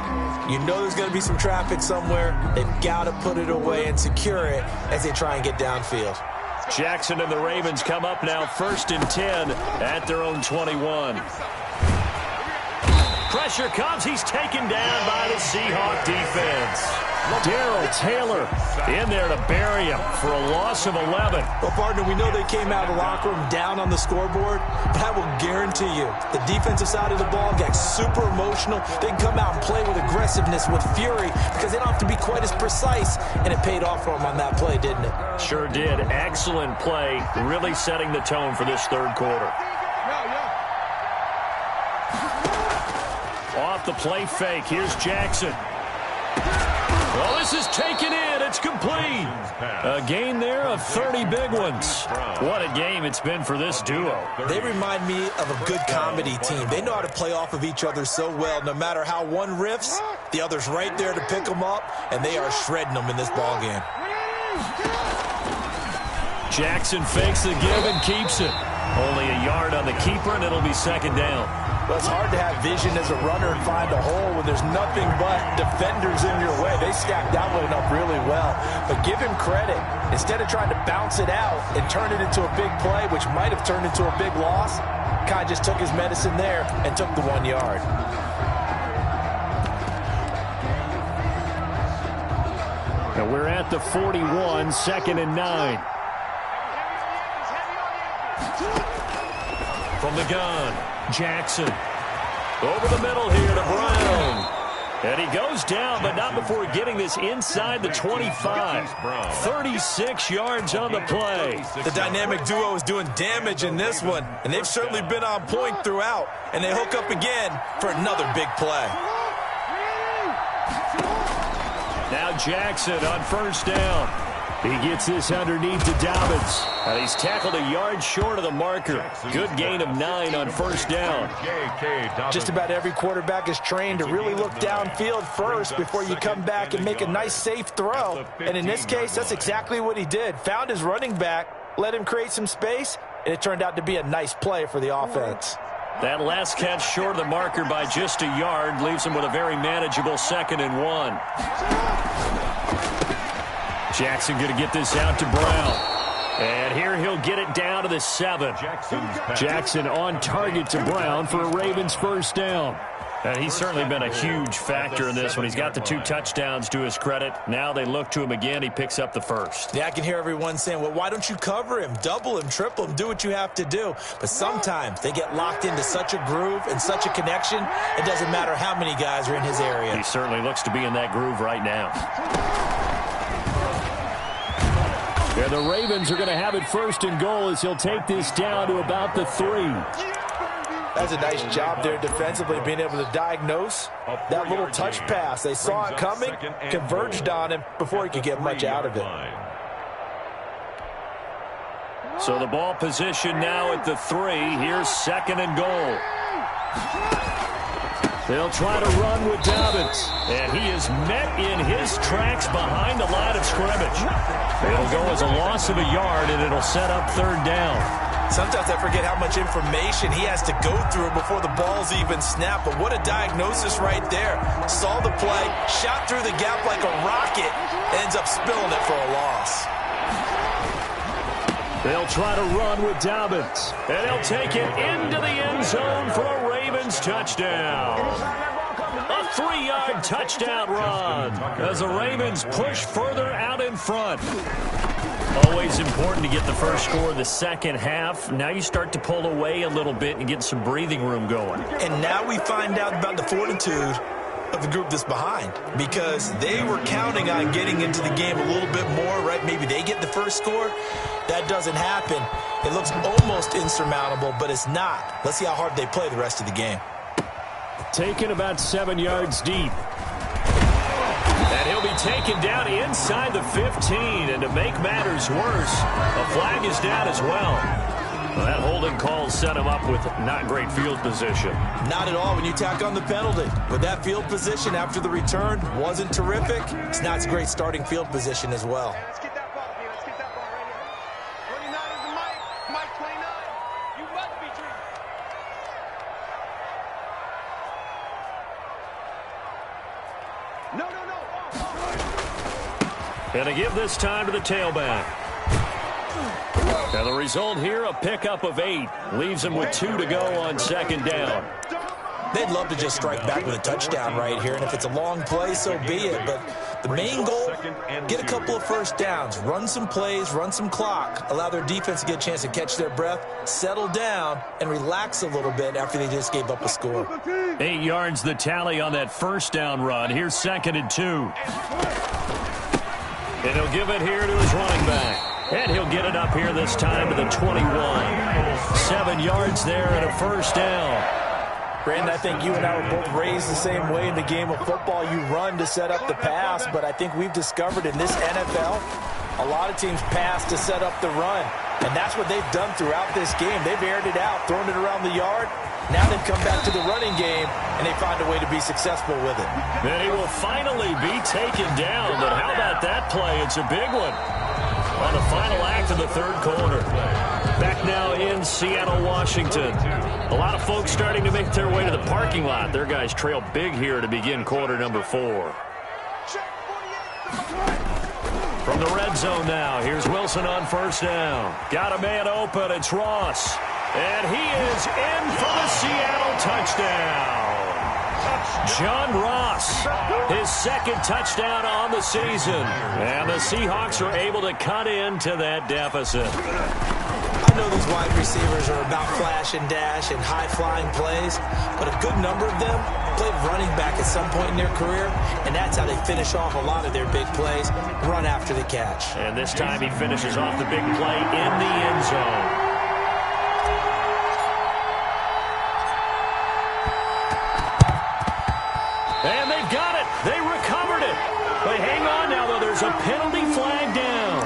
Speaker 4: You know there's going to be some traffic somewhere. They've got to put it away and secure it as they try and get downfield.
Speaker 2: Jackson and the Ravens come up now 1st and 10 at their own 21. Pressure comes. He's taken down by the Seahawk defense. Darrell Taylor in there to bury him for a loss of 11.
Speaker 4: Well, partner, we know they came out of the locker room down on the scoreboard, but I will guarantee you the defensive side of the ball got super emotional. They can come out and play with aggressiveness, with fury, because they don't have to be quite as precise, and it paid off for them on that play, didn't it?
Speaker 2: Sure did. Excellent play, really setting the tone for this 3rd quarter. Off the play fake, here's Jackson. Well, this is taken in. It's complete. A gain there of 30 big ones. What a game it's been for this duo.
Speaker 4: They remind me of a good comedy team. They know how to play off of each other so well. No matter how one riffs, the other's right there to pick them up, and they are shredding them in this ballgame.
Speaker 2: Jackson fakes the give and keeps it. Only a yard on the keeper, and it'll be 2nd down.
Speaker 4: Well, it's hard to have vision as a runner and find a hole when there's nothing but defenders in your way. They stacked that one up really well. But give him credit. Instead of trying to bounce it out and turn it into a big play, which might have turned into a big loss, kind of just took his medicine there and took the 1 yard.
Speaker 2: And we're at the 41, 2nd and 9. From the gun, Jackson. Over the middle here to Brown. And he goes down, but not before getting this inside the 25. 36 yards on the play.
Speaker 4: The dynamic duo is doing damage in this one, and they've certainly been on point throughout. And they hook up again for another big play.
Speaker 2: Now Jackson on 1st down. He gets this underneath to Dobbins. And he's tackled a yard short of the marker. Good gain of 9 on 1st down.
Speaker 4: Just about every quarterback is trained to really look downfield first before you come back and make a nice, safe throw. And in this case, that's exactly what he did. Found his running back, let him create some space, and it turned out to be a nice play for the offense.
Speaker 2: That last catch short of the marker by just a yard leaves him with a very manageable 2nd and 1. Jackson going to get this out to Brown. And here he'll get it down to the 7. Jackson on target to Brown for a Ravens 1st down. And he's certainly been a huge factor in this one. He's got the 2 touchdowns to his credit. Now they look to him again. He picks up the 1st.
Speaker 4: Yeah, I can hear everyone saying, well, why don't you cover him, double him, triple him, do what you have to do. But sometimes they get locked into such a groove and such a connection, it doesn't matter how many guys are in his area.
Speaker 2: He certainly looks to be in that groove right now. And the Ravens are going to have it 1st and goal as he'll take this down to about the 3.
Speaker 4: That's a nice job there defensively, being able to diagnose that little touch pass. They saw it coming, converged on him before he could get much out of it.
Speaker 2: So the ball position now at the 3. Here's 2nd and goal. They'll try to run with Dobbins. And he is met in his tracks behind the line of scrimmage. It'll go as a loss of a yard, and it'll set up 3rd down.
Speaker 4: Sometimes I forget how much information he has to go through before the ball's even snapped. But what a diagnosis right there. Saw the play, shot through the gap like a rocket, ends up spilling it for a loss.
Speaker 2: They'll try to run with Dobbins. And he'll take it into the end zone for a Ravens touchdown. A 3-yard touchdown run as the Ravens push further out in front. Always important to get the first score of the second half. Now you start to pull away a little bit and get some breathing room going.
Speaker 4: And now we find out about the fortitude of the group that's behind, because they were counting on getting into the game a little bit more, right? Maybe they get the first score. That doesn't happen. It looks almost insurmountable, but it's not. Let's see how hard they play the rest of the game.
Speaker 2: Taken about 7 yards deep. And he'll be taken down inside the 15. And to make matters worse, a flag is down as well. Well, that holding call set him up with not great field position.
Speaker 4: Not at all when you tack on the penalty. With that field position after the return wasn't terrific, it's not a great starting field position as well.
Speaker 5: Let's get that ball, Let's get that ball right here. 29 is the Mike. Mike 29. You must be dreaming. No.
Speaker 2: And a give this time to the tailback. And the result here, a pickup of 8. Leaves him with 2 to go on second down.
Speaker 4: They'd love to just strike back with a touchdown right here, and if it's a long play, so be it. But the main goal, get a couple of first downs, run some plays, run some clock, allow their defense to get a chance to catch their breath, settle down, and relax a little bit after they just gave up a score.
Speaker 2: 8 yards the tally on that first down run. Here's 2nd and 2. And he'll give it here to his running back. And he'll get it up here this time to the 21. 7 yards there and a first down.
Speaker 4: Brandon, I think you and I were both raised the same way in the game of football. You run to set up the pass, but I think we've discovered in this NFL, a lot of teams pass to set up the run. And that's what they've done throughout this game. They've aired it out, thrown it around the yard. Now they've come back to the running game, and they find a way to be successful with it.
Speaker 2: And he will finally be taken down. But how about that play? It's a big one on the final act of the third quarter. Back now in Seattle, Washington. A lot of folks starting to make their way to the parking lot. Their guys trail big here to begin quarter number 4. From the red zone now, here's Wilson on first down. Got a man open, it's Ross. And he is in for the Seattle touchdown. John Ross, his 2nd touchdown on the season. And the Seahawks are able to cut into that deficit.
Speaker 4: I know these wide receivers are about flash and dash and high-flying plays, but a good number of them played running back at some point in their career, and that's how they finish off a lot of their big plays, run after the catch.
Speaker 2: And this time he finishes off the big play in the end zone. And they've got it. They recovered it. But hang on now, though. There's a penalty flag down.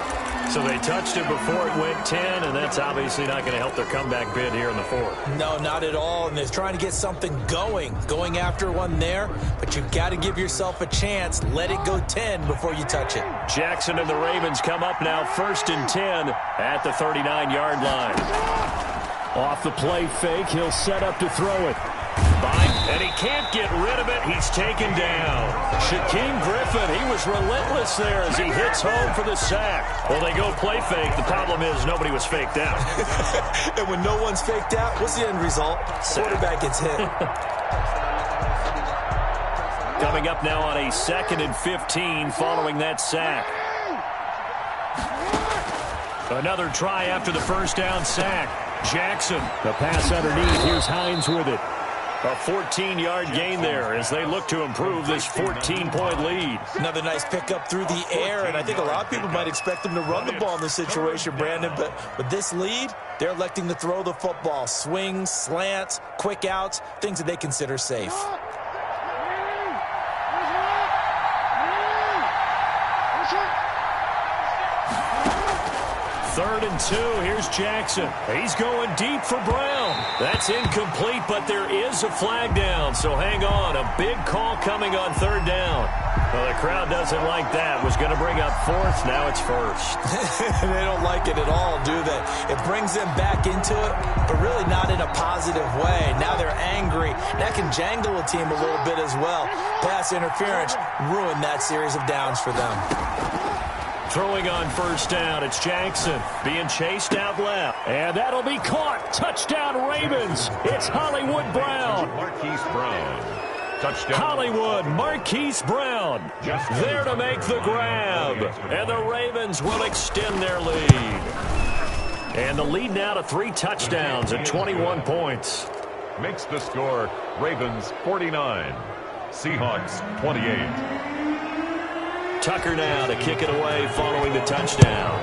Speaker 2: So they touched it before it went 10, and that's obviously not going to help their comeback bid here in the 4th.
Speaker 4: No, not at all. And they're trying to get something going after one there. But you've got to give yourself a chance. Let it go 10 before you touch it.
Speaker 2: Jackson and the Ravens come up now 1st and 10 at the 39-yard line. Off the play fake, he'll set up to throw it. And he can't get rid of it. He's taken down. Shaquem Griffin, he was relentless there as he hits home for the sack. Well, they go play fake. The problem is nobody was faked out.
Speaker 4: And when no one's faked out, what's the end result? Quarterback gets hit.
Speaker 2: Coming up now on a 2nd and 15 following that sack. Another try after the first down sack. Jackson, the pass underneath. Here's Hines with it. A 14-yard gain there as they look to improve this 14-point lead.
Speaker 4: Another nice pickup through the air, and I think a lot of people might expect them to run the ball in this situation, Brandon, but with this lead, they're electing to throw the football. Swings, slants, quick outs, things that they consider safe.
Speaker 2: 3rd and 2. Here's Jackson. He's going deep for Brown. That's incomplete, but there is a flag down, so hang on. A big call coming on 3rd down. Well, the crowd doesn't like that. Was going to bring up 4th. Now it's 1st.
Speaker 4: They don't like it at all, do they? It brings them back into it, but really not in a positive way. Now they're angry. That can jangle a team a little bit as well. Pass interference ruined that series of downs for them.
Speaker 2: Throwing on first down, it's Jackson being chased out left. And that'll be caught. Touchdown Ravens. It's Hollywood Brown.
Speaker 3: Marquise Brown. Touchdown.
Speaker 2: Hollywood, Marquise Brown, there to make the grab. And the Ravens will extend their lead. And the lead now to 3 touchdowns at 21 points.
Speaker 3: Makes the score Ravens 49, Seahawks 28.
Speaker 2: Tucker now to kick it away following the touchdown.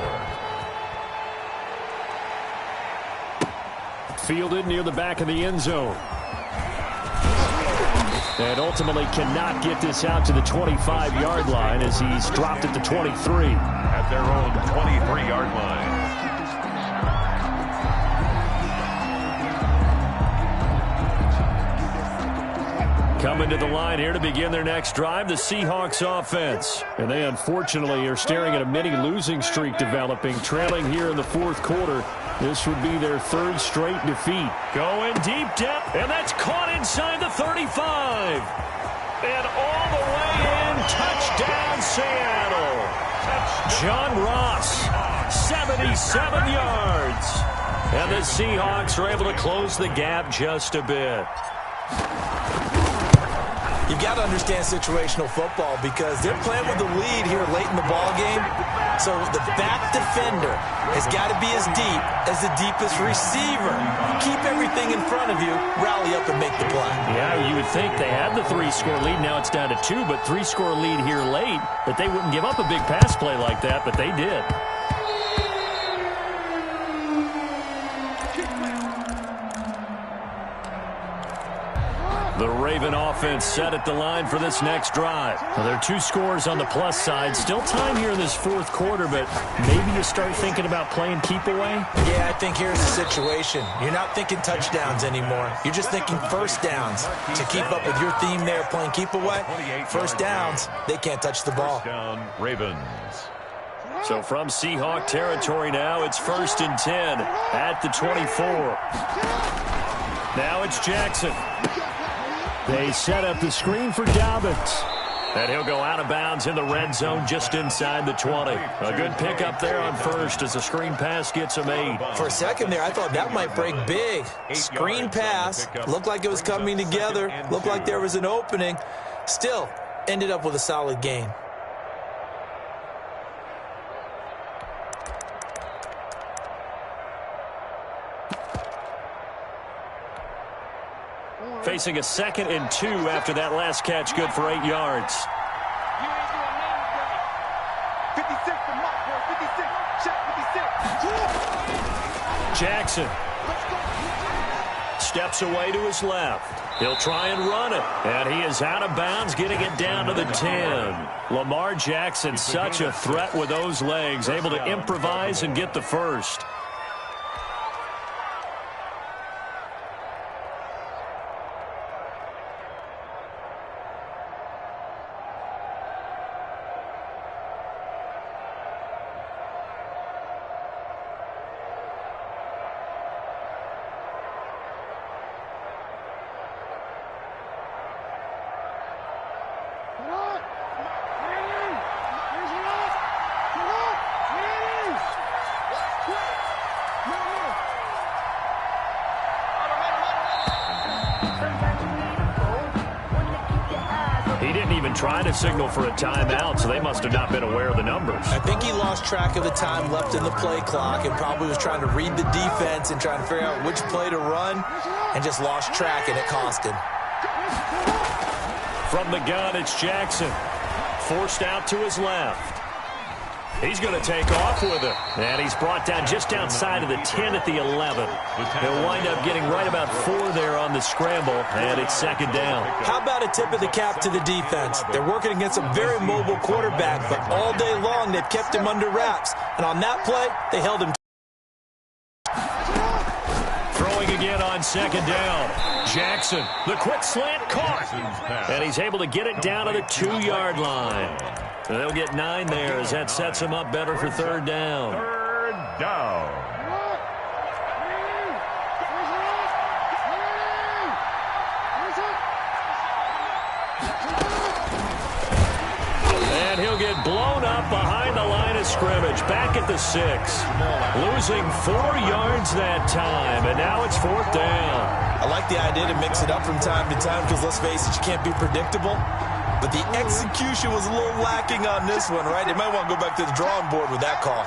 Speaker 2: Fielded near the back of the end zone. And ultimately cannot get this out to the 25-yard line as he's dropped at the 23.
Speaker 3: At their own 23-yard line.
Speaker 2: Coming to the line here to begin their next drive, the Seahawks offense. And they unfortunately are staring at a mini losing streak developing, trailing here in the fourth quarter. This would be their 3rd straight defeat. Going deep depth, and that's caught inside the 35. And all the way in, touchdown Seattle. John Ross, 77 yards. And the Seahawks are able to close the gap just a bit.
Speaker 4: You've got to understand situational football because they're playing with the lead here late in the ball game. So the back defender has got to be as deep as the deepest receiver. Keep everything in front of you, rally up and make the play.
Speaker 2: Yeah, you would think they had the 3-score lead. Now it's down to 2, but 3-score lead here late. That they wouldn't give up a big pass play like that, but they did. The Raven offense set at the line for this next drive. Well, there are 2 scores on the plus side. Still time here in this fourth quarter, but maybe you start thinking about playing keep away?
Speaker 4: Yeah, I think here's the situation. You're not thinking touchdowns anymore. You're just thinking first downs. To keep up with your theme there, playing keep away, first downs, they can't touch the ball.
Speaker 3: Touchdown, Ravens.
Speaker 2: So from Seahawk territory now, it's 1st and 10 at the 24. Now it's Jackson. They set up the screen for Dobbins. And he'll go out of bounds in the red zone just inside the 20. A good pickup there on first as the screen pass gets him 8.
Speaker 4: For a second there, I thought that might break big. Screen pass. Looked like it was coming together. Looked like there was an opening. Still, ended up with a solid gain.
Speaker 2: Facing a 2nd and 2 after that last catch, good for 8 yards.
Speaker 5: 56 to Mark, 56. Check 56.
Speaker 2: Jackson steps away to his left. He'll try and run it. And he is out of bounds, getting it down to the 10. Lamar Jackson, such a threat with those legs, able to improvise and get the first. He didn't even try to signal for a timeout, so they must have not been aware of the numbers.
Speaker 4: I think he lost track of the time left in the play clock and probably was trying to read the defense and trying to figure out which play to run and just lost track, and it cost him.
Speaker 2: From the gun, it's Jackson. Forced out to his left. He's going to take off with it. And he's brought down just outside of the 10 at the 11. He'll wind up getting right about 4 there on the scramble, and it's 2nd down.
Speaker 4: How about a tip of the cap to the defense? They're working against a very mobile quarterback, but all day long they've kept him under wraps. And on that play, they held him.
Speaker 2: Throwing again on 2nd down. Jackson, the quick slant caught. And he's able to get it down to the 2-yard line. And they'll get 9 there as that sets him up better for 3rd down.
Speaker 3: 3rd down.
Speaker 2: And he'll get blown up behind the line of scrimmage, back at the 6. Losing 4 yards that time, and now it's 4th down.
Speaker 4: I like the idea to mix it up from time to time because, let's face it, you can't be predictable. But the execution was a little lacking on this one, right? They might want to go back to the drawing board with that call.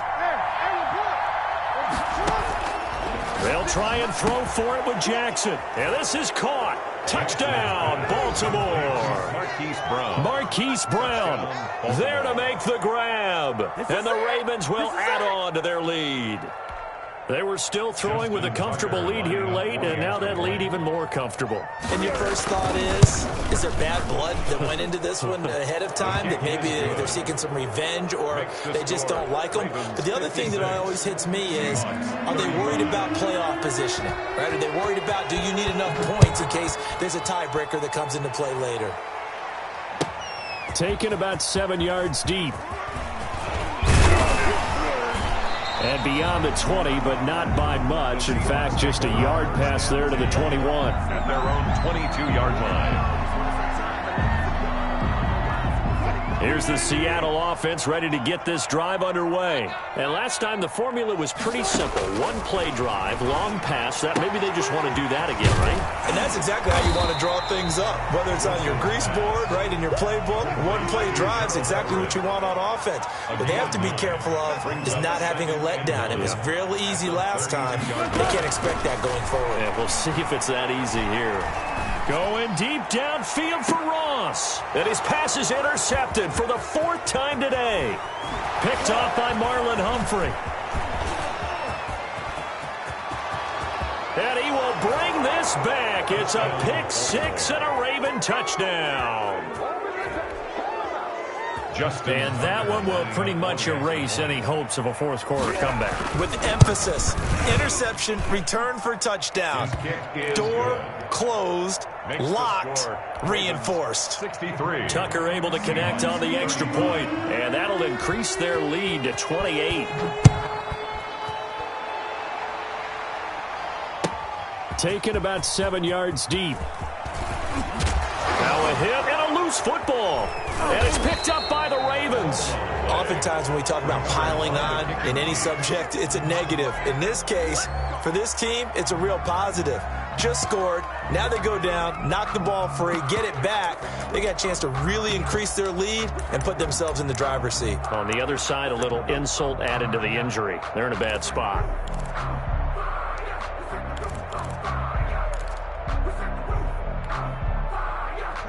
Speaker 2: They'll try and throw for it with Jackson. And this is caught. Touchdown, Baltimore. Marquise Brown there to make the grab. And the Ravens will add on to their lead. They were still throwing with a comfortable lead here late, and now that lead even more comfortable.
Speaker 4: And your first thought is there bad blood that went into this one ahead of time, that maybe they're seeking some revenge or they just don't like them? But the other thing that always hits me is, are they worried about playoff positioning? Right? Are they worried about, do you need enough points in case there's a tiebreaker that comes into play later?
Speaker 2: Taken about 7 yards deep. And beyond the 20, but not by much. In fact, just a yard pass there to the 21.
Speaker 3: At their own 22-yard line.
Speaker 2: Here's the Seattle offense ready to get this drive underway. And last time the formula was pretty simple. One play drive, long pass. That maybe they just want to do that again, right?
Speaker 4: And that's exactly how you want to draw things up. Whether it's on your grease board, right, in your playbook, one play drive is exactly what you want on offense. What they have to be careful of is not having a letdown. It was really easy last time. They can't expect that going forward.
Speaker 2: Yeah, we'll see if it's that easy here. Going deep downfield for Ross. And his pass is intercepted for the 4th time today. Picked off by Marlon Humphrey. And he will bring this back. It's a pick 6 and a Raven touchdown. And that one will pretty much erase any hopes of a 4th quarter comeback.
Speaker 4: With emphasis, interception, return for touchdown. Door closed, locked, reinforced.
Speaker 3: 63.
Speaker 2: Tucker able to connect on the extra point, and that'll increase their lead to 28. Taken about 7 yards deep. Now a hit and a loose football. And it's picked up by the Ravens.
Speaker 4: Oftentimes when we talk about piling on in any subject, it's a negative. In this case, for this team, it's a real positive. Just scored. Now they go down, knock the ball free, get it back. They got a chance to really increase their lead and put themselves in the driver's seat.
Speaker 2: On the other side, a little insult added to the injury. They're in a bad spot.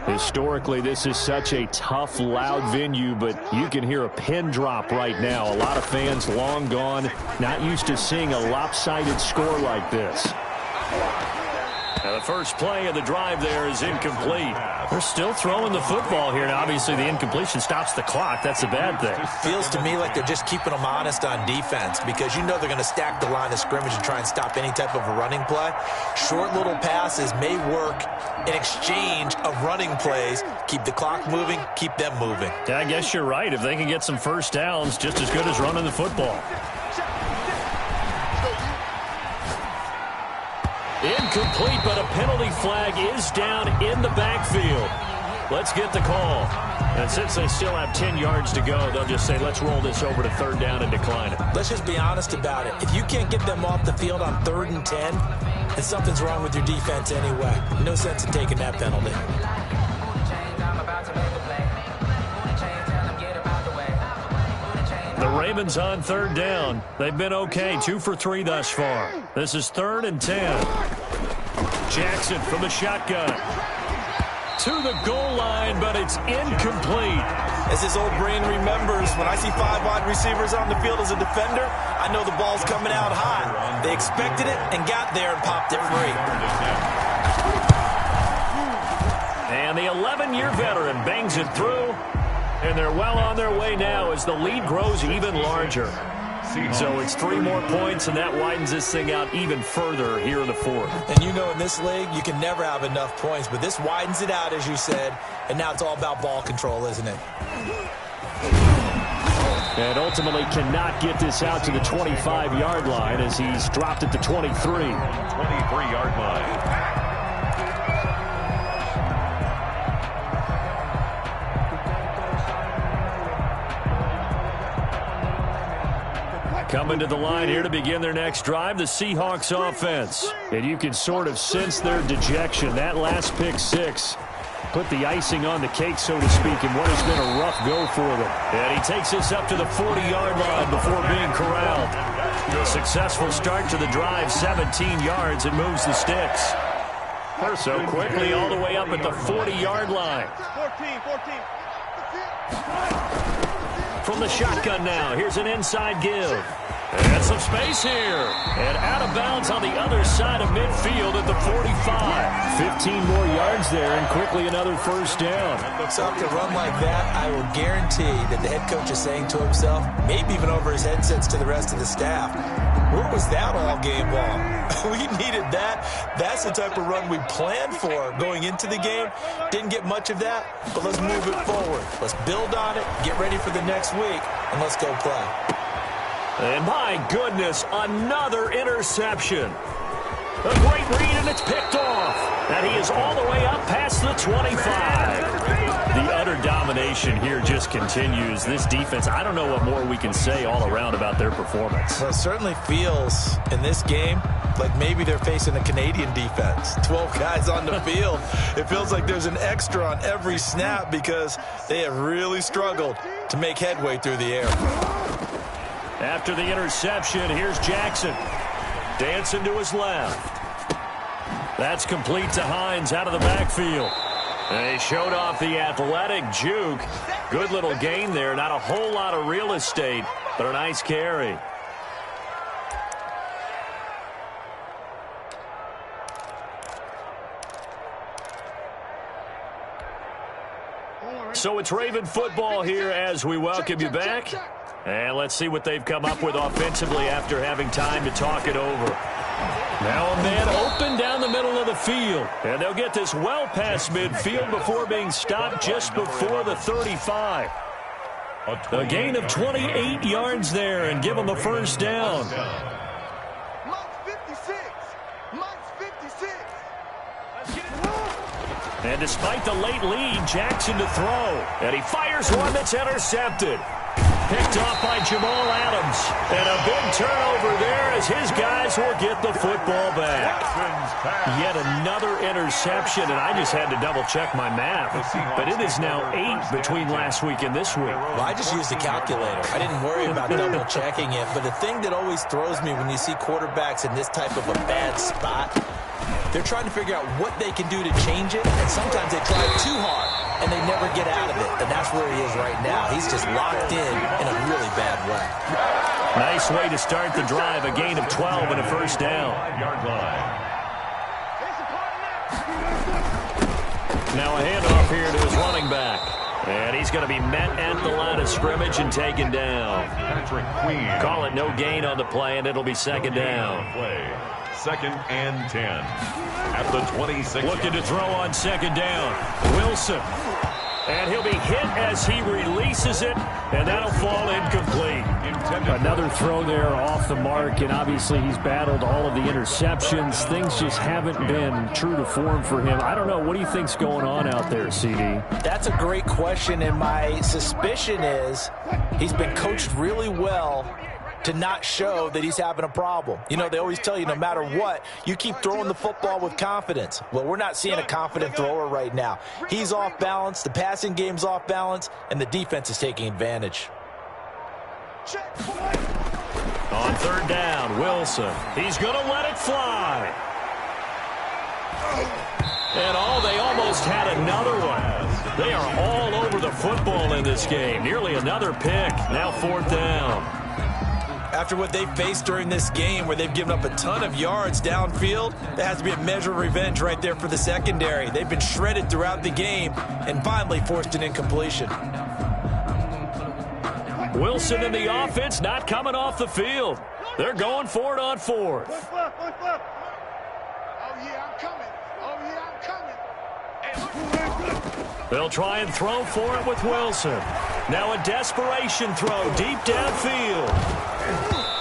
Speaker 2: Historically, this is such a tough, loud venue, but you can hear a pin drop right now. A lot of fans long gone, not used to seeing a lopsided score like this. Now the first play of the drive there is incomplete. They're still throwing the football here, and obviously the incompletion stops the clock. That's a bad thing.
Speaker 4: Feels to me like they're just keeping them honest on defense because you know they're going to stack the line of scrimmage and try and stop any type of a running play. Short little passes may work in exchange of running plays. Keep the clock moving, keep them moving.
Speaker 2: Yeah, I guess you're right. If they can get some first downs, just as good as running the football. Incomplete, but a penalty flag is down in the backfield. Let's get the call. And since they still have 10 yards to go, they'll just say, let's roll this over to 3rd down and decline it.
Speaker 4: Let's just be honest about it. If you can't get them off the field on 3rd and 10, then something's wrong with your defense anyway. No sense in taking that penalty.
Speaker 2: The Ravens on 3rd down. They've been okay, 2 for 3 thus far. This is 3rd and 10. Jackson from the shotgun. To the goal line, but it's incomplete.
Speaker 4: As his old brain remembers, when I see 5 wide receivers on the field as a defender, I know the ball's coming out high. They expected it and got there and popped it free.
Speaker 2: And the 11-year veteran bangs it through. And they're well on their way now as the lead grows even larger. So it's 3 more points, and that widens this thing out even further here in the 4th.
Speaker 4: And you know in this league, you can never have enough points, but this widens it out, as you said, and now it's all about ball control, isn't it?
Speaker 2: And ultimately cannot get this out to the 25-yard line as he's dropped at the 23.
Speaker 3: 23-yard line.
Speaker 2: Coming to the line here to begin their next drive, the Seahawks offense. And you can sort of sense their dejection. That last pick six put the icing on the cake, so to speak, in what has been a rough go for them. And he takes this up to the 40-yard line before being corralled. A successful start to the drive, 17 yards, and moves the sticks. So quickly all the way up at the 40-yard line.
Speaker 5: 14.
Speaker 2: From the shotgun now, here's an inside give. And some space here. And out of bounds on the other side of midfield at the 45. 15 more yards there, and quickly another first down.
Speaker 4: So after a run like that, I will guarantee that the head coach is saying to himself, maybe even over his headsets to the rest of the staff, where was that all game long? We needed that. That's the type of run we planned for going into the game. Didn't get much of that, but let's move it forward. Let's build on it, get ready for the next week, and let's go play.
Speaker 2: And my goodness, another interception. A great read, and it's picked off. And he is all the way up past the 25. The utter domination here just continues. This defense, I don't know what more we can say all around about their performance.
Speaker 4: Well, it certainly feels in this game like maybe they're facing a Canadian defense. 12 guys on the field. It feels like there's an extra on every snap because they have really struggled to make headway through the air.
Speaker 2: After the interception, here's Jackson. Dancing to his left. That's complete to Hines out of the backfield. And he showed off the athletic juke. Good little gain there. Not a whole lot of real estate, but a nice carry. So it's Raven football here as we welcome you back. And let's see what they've come up with offensively after having time to talk it over. Now a man open down the middle of the field. And they'll get this well past midfield before being stopped just before the 35. A gain of 28 yards there and give them a first down. And despite the late lead, Jackson to throw. And he fires one that's intercepted. Picked off by Jamal Adams. And a big turnover there as his guys will get the football back. Yet another interception, and I just had to double-check my math. But it is now 8 between last week and this week.
Speaker 4: Well, I just used a calculator. I didn't worry about double-checking it. But the thing that always throws me when you see quarterbacks in this type of a bad spot, they're trying to figure out what they can do to change it, and sometimes they try too hard, and they never get out of it. And that's where he is right now. He's just locked in a really bad way.
Speaker 2: Nice way to start the drive, a gain of 12 and a first down. Now a handoff here to his running back. And he's going to be met at the line of scrimmage and taken down. Call it no gain on the play, and it'll be second down.
Speaker 3: Second and 10 at the 26.
Speaker 2: Looking to throw on second down. Wilson. And he'll be hit as he releases it, and that'll fall incomplete. Another throw there off the mark, and obviously he's battled all of the interceptions. Things just haven't been true to form for him. I don't know. What do you think's going on out there, CD?
Speaker 4: That's a great question, and my suspicion is he's been coached really well to not show that he's having a problem. You know, they always tell you no matter what, you keep throwing the football with confidence. Well, we're not seeing a confident thrower right now. He's off balance, the passing game's off balance, and the defense is taking advantage.
Speaker 2: On third down, Wilson. He's going to let it fly. And they almost had another one. They are all over the football in this game. Nearly another pick. Now fourth down.
Speaker 4: After what they faced during this game where they've given up a ton of yards downfield, there has to be a measure of revenge right there for the secondary. They've been shredded throughout the game and finally forced an incompletion.
Speaker 2: Wilson and the offense not coming off the field. They're going for it on fourth.
Speaker 5: Oh, yeah, I'm coming. Oh, yeah, I'm coming.
Speaker 2: They'll try and throw for it with Wilson. Now a desperation throw deep downfield.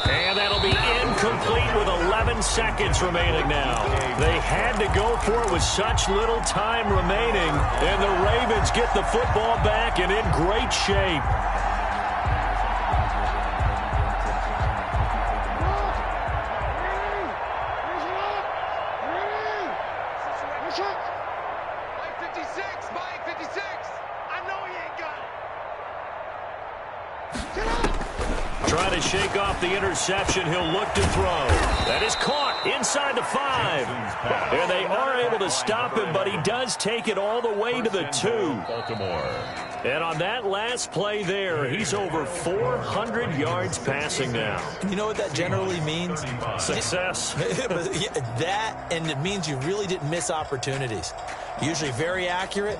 Speaker 2: And that'll be incomplete with 11 seconds remaining now. They had to go for it with such little time remaining. And the Ravens get the football back and in great shape. Trying to shake off the interception. He'll look to throw. That is caught inside the 5. And they are able to stop him, but he does take it all the way to the 2.
Speaker 3: Baltimore.
Speaker 2: And on that last play there, he's over 400 yards passing now.
Speaker 4: You know what that generally means?
Speaker 2: Success.
Speaker 4: That, and it means you really didn't miss opportunities. Usually very accurate.